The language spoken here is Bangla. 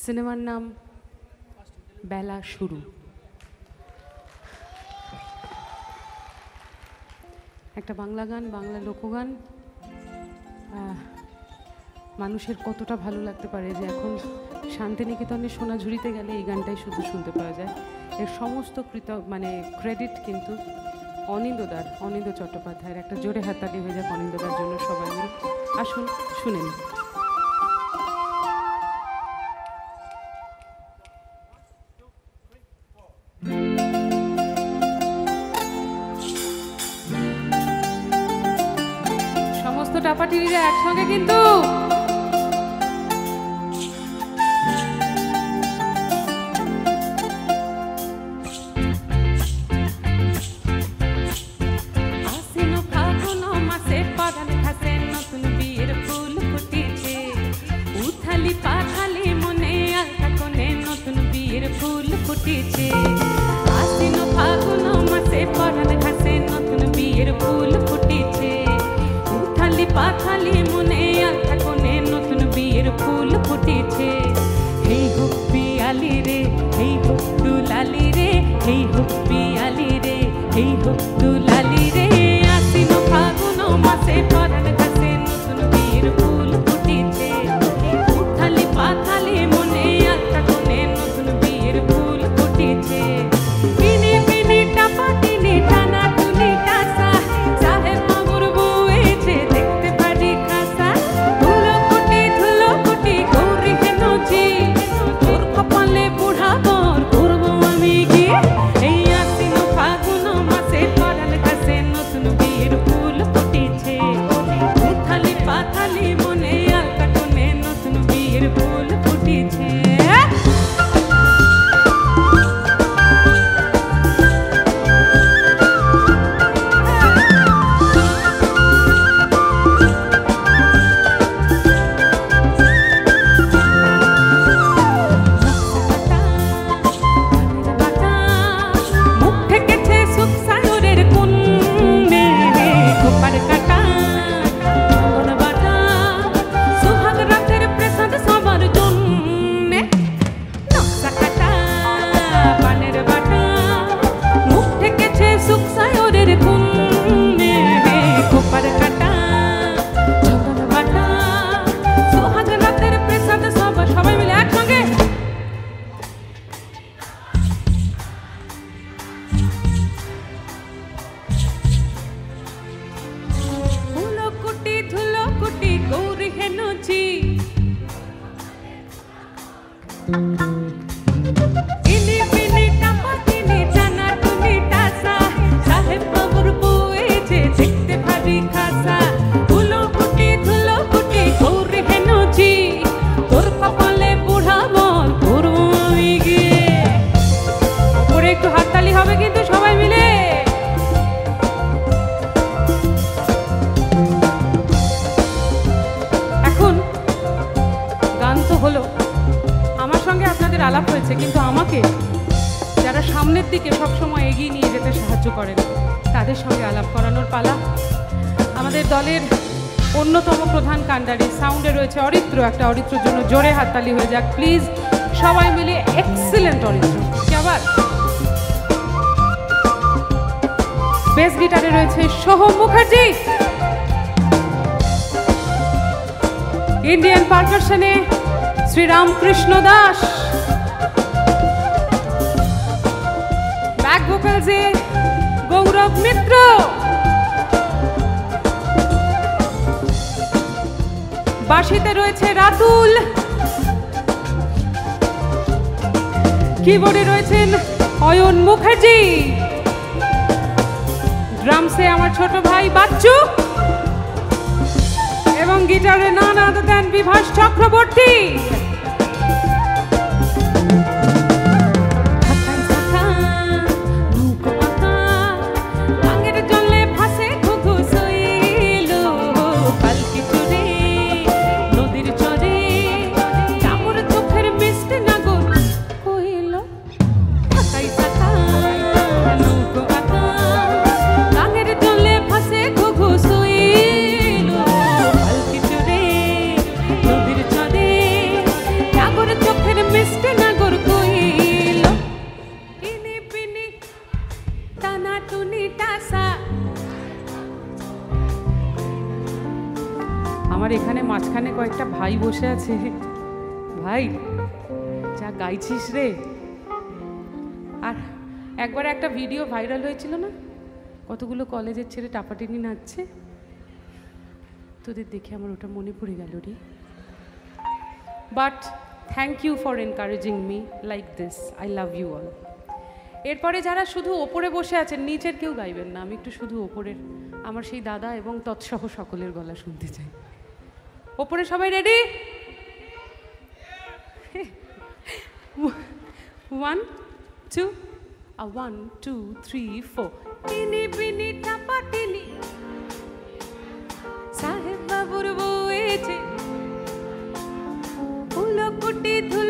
সিনেমার নাম বেলা শুরু। একটা বাংলা গান, বাংলা লোকগান। মানুষের কতটা ভালো লাগতে পারে যে এখন শান্তিনিকেতনে সোনাঝুরিতে গেলে এই গানটাই শুধু শুনতে পাওয়া যায়। এর সমস্ত ক্রেডিট কিন্তু অনিন্দ্য চট্টোপাধ্যায়ের। একটা জোরে হাততালি হয়ে যাক অনিন্দ্যদার জন্য সবাই মিলে। আসুন শুনেন। সমস্ত টাপাটিরা একসঙ্গে কিন্তু পাথালি মনে আলতা কোণে নতুন বিয়ের ফুল ফুটেছে। হেই হোক পিয়ালি রে, হেই হোক দুলালি রে, হেই হোক পিয়ালি রে, হেই হোক দুলালি রে। আশ্বিন ফাগুন মাসে পরাণ ঘাসে নতুন বিয়ের ফুল ফুটেছে। উথালি পাথালি মনে আলতা কোণে নতুন বিয়ের ফুল ফুটেছে। পিনি পিনি টাপা টিনি টানা টুনি টাসা সাহেব মামুর বউয়েছে দেখতে পারি খাসা। ধুলো কুটি গৌরী হেনছি তোর কপালে বুড়া বর করবো আমি গিয়ে। এই আশ্বিন ফাগুন মাসে পরাণ ঘাসে নতুন বিয়ের ফুল ফুটেছে। উথালি পাথালি মনে আলতা কোণে নতুন বিয়ের ফুল ফুটেছে। আলাপ হয়েছে কিন্তু আমাকে যারা সামনের দিকে সবসময় এগিয়ে নিয়ে যেতে সাহায্য করেন তাদের সঙ্গে আলাপ করানোর পালা। আমাদের দলের অন্যতম প্রধান কাণ্ডারি সাউন্ডে রয়েছে অরিত্র। একটা অরিত্রর জন্য জোরে হাততালি হয়ে যাক প্লিজ সবাই মিলে। এক্সিলেন্ট অরিত্র, কি আবার। বেস গিটারে রয়েছে সোহম মুখার্জি। ইন্ডিয়ান পারকাশনে শ্রীরামকৃষ্ণ দাস। ব্যাক ভোকালসে গৌরব মিত্র। বাঁশিতে রয়েছে রাতুল। কিবোর্ডে রয়েছেন অয়ন মুখার্জি। ড্রামসে আমার ছোট ভাই বাচ্চু এবং গিটারে নান আদার দ্যান বিভাস চক্রবর্তী। মিষ্টি নাগর কইল ইনি পিনি টানা টুনি টাসা। আমার এখানে মাঝখানে কয়েকটা ভাই বসে আছে। ভাই যা গাইছিস রে। আর একবার একটা ভিডিও ভাইরাল হয়েছিল না, কতগুলো কলেজের ছেলে টাপাটিনি নাচছে, তোদের দেখে আমার ওটা মনে পড়ে গেল রে। But thank you for encouraging me like this, I love you all. এরপরে যারা শুধু ওপরে বসে আছেন, নিচের কেউ গাইবেন না, আমি একটু শুধু ওপরের আমার সেই দাদা এবং তৎসহ সকলের গলা শুনতে চাই। ওপরে সবাই রেডি? 1 2 1 2 3 4 টিনি বিনি টাপাটিনি সাহেব বাবুর বউয়েছে ফুলকুটি ধুল